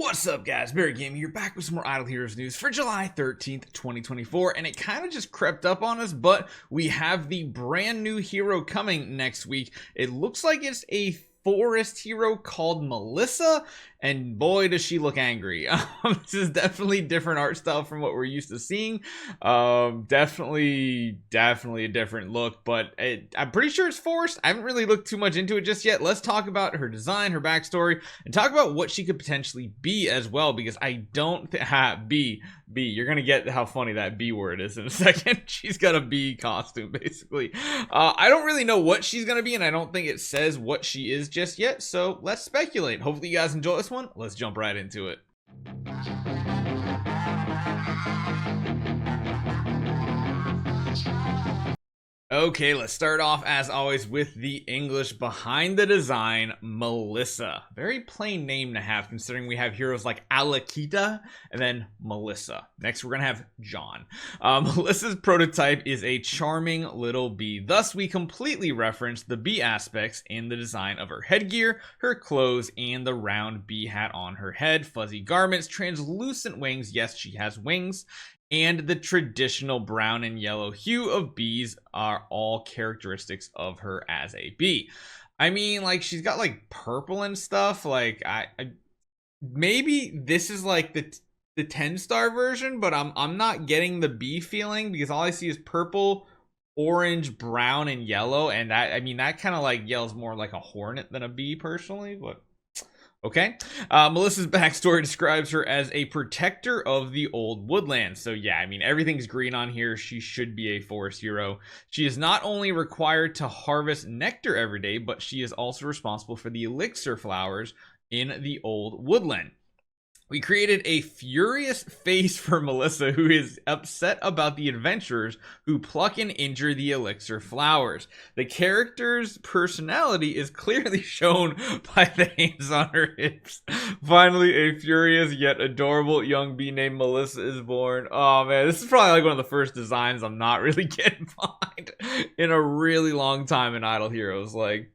What's up, guys? Barry Gaming here, back with some more Idle Heroes news for July 13th, 2024, and it kind of just crept up on us, but we have the brand new hero coming next week. It looks like it's a forest hero called Melissa, and boy does she look angry. This is definitely different art style from what we're used to seeing. Definitely a different look, but I'm pretty sure it's forest. I haven't really looked too much into it just yet. Let's talk about her design, her backstory, and talk about what she could potentially be as well, because I don't B, you're gonna get how funny that B word is in a second. She's got a bee costume, basically. I don't really know what she's gonna be, and I don't think it says what she is just yet, so let's speculate. Hopefully you guys enjoy this one. Let's jump right into it. Okay, let's start off as always with the English behind the design, Melissa. Very plain name to have, considering we have heroes like Alakita and then Melissa. Next, we're gonna have John. Melissa's prototype is a charming little bee. Thus, we completely reference the bee aspects in the design of her headgear, her clothes, and the round bee hat on her head, fuzzy garments, translucent wings. Yes, she has wings. And the traditional brown and yellow hue of bees are all characteristics of her as a bee. I mean, like, she's got like purple and stuff. Like, I maybe this is like the 10-star version, but I'm not getting the bee feeling, because all I see is purple, orange, brown, and yellow, and that, I mean, that kind of like yells more like a hornet than a bee personally, but okay. Melissa's backstory describes her as a protector of the old woodlands. So yeah, I mean, everything's green on here. She should be a forest hero. She is not only required to harvest nectar every day, but she is also responsible for the elixir flowers in the old woodland. We created a furious face for Melissa, who is upset about the adventurers who pluck and injure the elixir flowers. The character's personality is clearly shown by the hands on her hips. Finally, a furious yet adorable young bee named Melissa is born. Oh man, this is probably like one of the first designs I'm not really getting behind in a really long time in Idle Heroes. Like,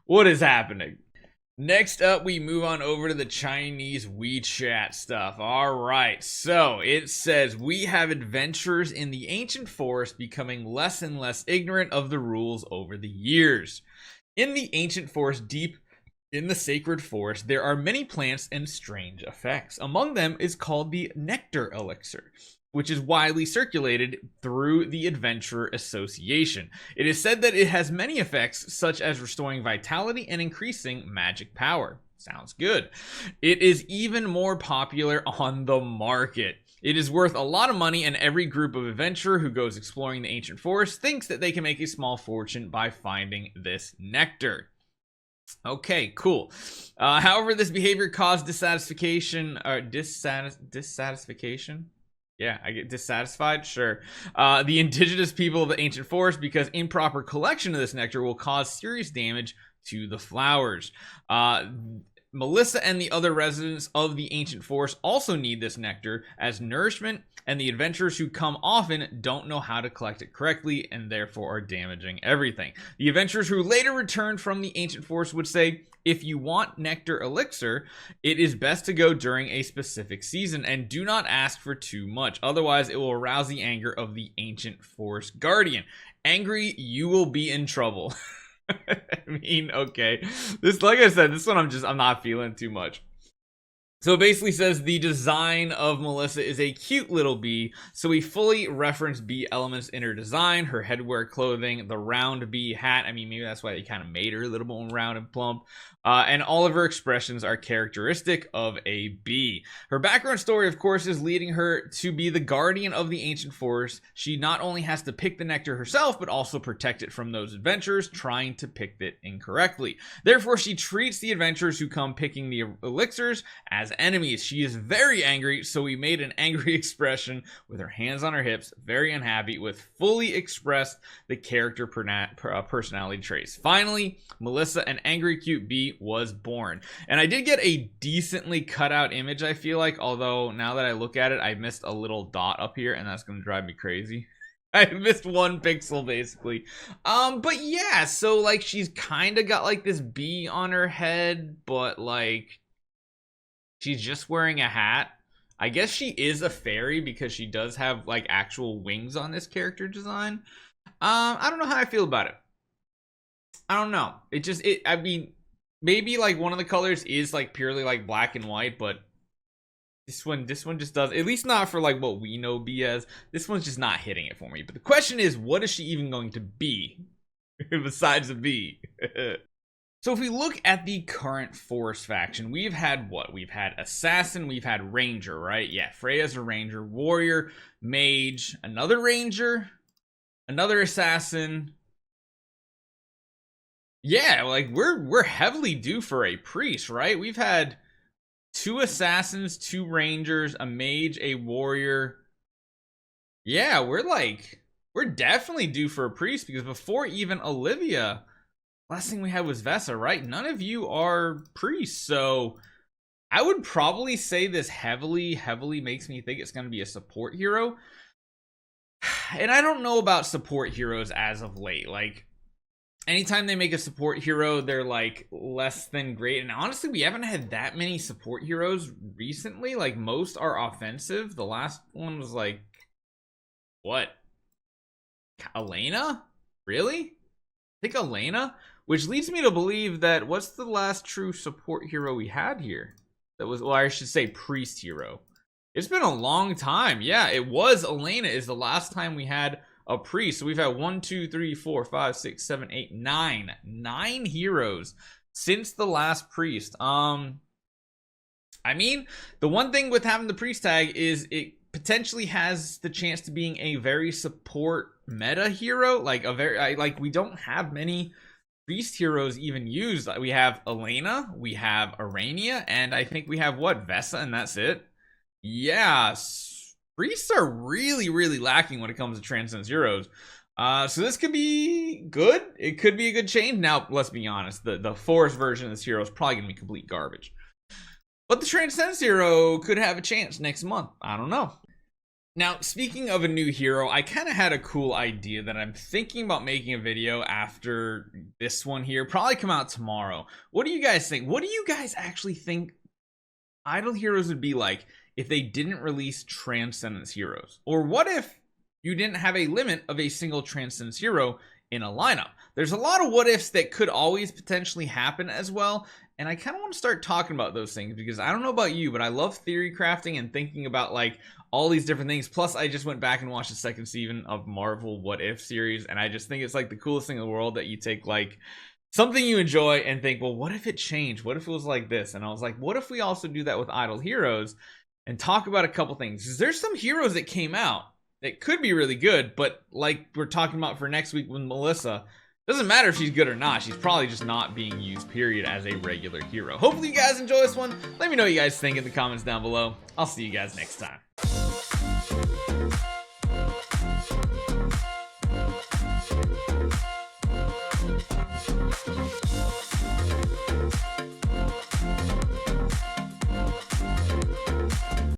what is happening? Next up, we move on over to the Chinese WeChat stuff. All right, so it says, we have adventurers in the ancient forest becoming less and less ignorant of the rules over the years. In the ancient forest, deep in the sacred forest, there are many plants and strange effects. Among them is called the nectar elixir, which is widely circulated through the Adventurer Association. It is said that it has many effects, such as restoring vitality and increasing magic power. Sounds good. It is even more popular on the market. It is worth a lot of money, and every group of adventurer who goes exploring the ancient forest thinks that they can make a small fortune by finding this nectar. Okay, cool. However, this behavior caused dissatisfaction, dissatisfaction? Yeah, I get dissatisfied. Sure. The indigenous people of the ancient forest, because improper collection of this nectar will cause serious damage to the flowers. Melissa and the other residents of the ancient forest also need this nectar as nourishment, and the adventurers who come often don't know how to collect it correctly and therefore are damaging everything. The adventurers who later returned from the ancient forest would say, if you want nectar elixir, it is best to go during a specific season, and do not ask for too much. Otherwise, it will arouse the anger of the ancient forest guardian. Angry, you will be in trouble. I mean, okay. This, like I said, this one I'm not feeling too much. So it basically says the design of Melissa is a cute little bee, so we fully reference bee elements in her design, her headwear, clothing, the round bee hat. I mean, maybe that's why they kind of made her a little more round and plump. And all of her expressions are characteristic of a bee. Her background story, of course, is leading her to be the guardian of the ancient forest. She not only has to pick the nectar herself, but also protect it from those adventurers trying to pick it incorrectly. Therefore, she treats the adventurers who come picking the elixirs as enemies. She is very angry, so we made an angry expression with her hands on her hips, very unhappy, with fully expressed the character personality traits. Finally, Melissa, an angry cute bee, was born. And I did get a decently cut out image, I feel like, although now that I look at it, I missed a little dot up here, and that's gonna drive me crazy. I missed one pixel basically. But yeah, so like she's kind of got like this bee on her head, but like She's just wearing a hat. I guess she is a fairy because she does have like actual wings on this character design. I don't know how I feel about it. I don't know. I mean, maybe like one of the colors is like purely like black and white, but this one just does, at least not for like what we know B as. This one's just not hitting it for me. But the question is, what is she even going to be besides a B? So if we look at the current Forest faction, we've had what? We've had Assassin, we've had Ranger, right? Yeah, Freya's a Ranger, Warrior, Mage, another Ranger, another Assassin. Yeah, like we're heavily due for a Priest, right? We've had 2 Assassins, 2 Rangers, a Mage, a Warrior. Yeah, we're definitely due for a Priest because before even Olivia, last thing we had was Vesa, right? None of you are priests, so I would probably say this heavily makes me think it's going to be a support hero. And I don't know about support heroes as of late. Like, anytime they make a support hero, they're like less than great. And honestly, we haven't had that many support heroes recently. Like, most are offensive. The last one was like, what? Elena? Really? I think Elena? Which leads me to believe that, what's the last true support hero we had here? That was, well, I should say priest hero. It's been a long time. Yeah, it was Elena is the last time we had a priest. So we've had 1, 2, 3, 4, 5, 6, 7, 8, 9. 9 heroes since the last priest. I mean, the one thing with having the priest tag is it potentially has the chance to being a very support meta hero. Like a very, like we don't have many priest heroes even used. We have Elena, we have Arania, and I think we have what, Vesa, and that's it. Yeah, priests are really lacking when it comes to Transcendence heroes. So this could be good. It could be a good change. Now, let's be honest, the Forest version of this hero is probably gonna be complete garbage. But the Transcendence hero could have a chance next month. I don't know. Now, speaking of a new hero, I kind of had a cool idea that I'm thinking about making a video after this one here. Probably come out tomorrow. What do you guys think? What do you guys actually think idle heroes would be like if they didn't release Transcendence heroes? Or what if you didn't have a limit of a single Transcendence hero in a lineup? There's a lot of what ifs that could always potentially happen as well. And I kind of want to start talking about those things because I don't know about you, but I love theory crafting and thinking about like all these different things. Plus, I just went back and watched the second season of Marvel What If series, and I just think it's like the coolest thing in the world that you take like something you enjoy and think, well, what if it changed? What if it was like this? And I was like, what if we also do that with idle heroes and talk about a couple things? Because there's some heroes that came out that could be really good, but like we're talking about for next week with Melissa, doesn't matter if she's good or not. She's probably just not being used, period, as a regular hero. Hopefully you guys enjoy this one. Let me know what you guys think in the comments down below. I'll see you guys next time.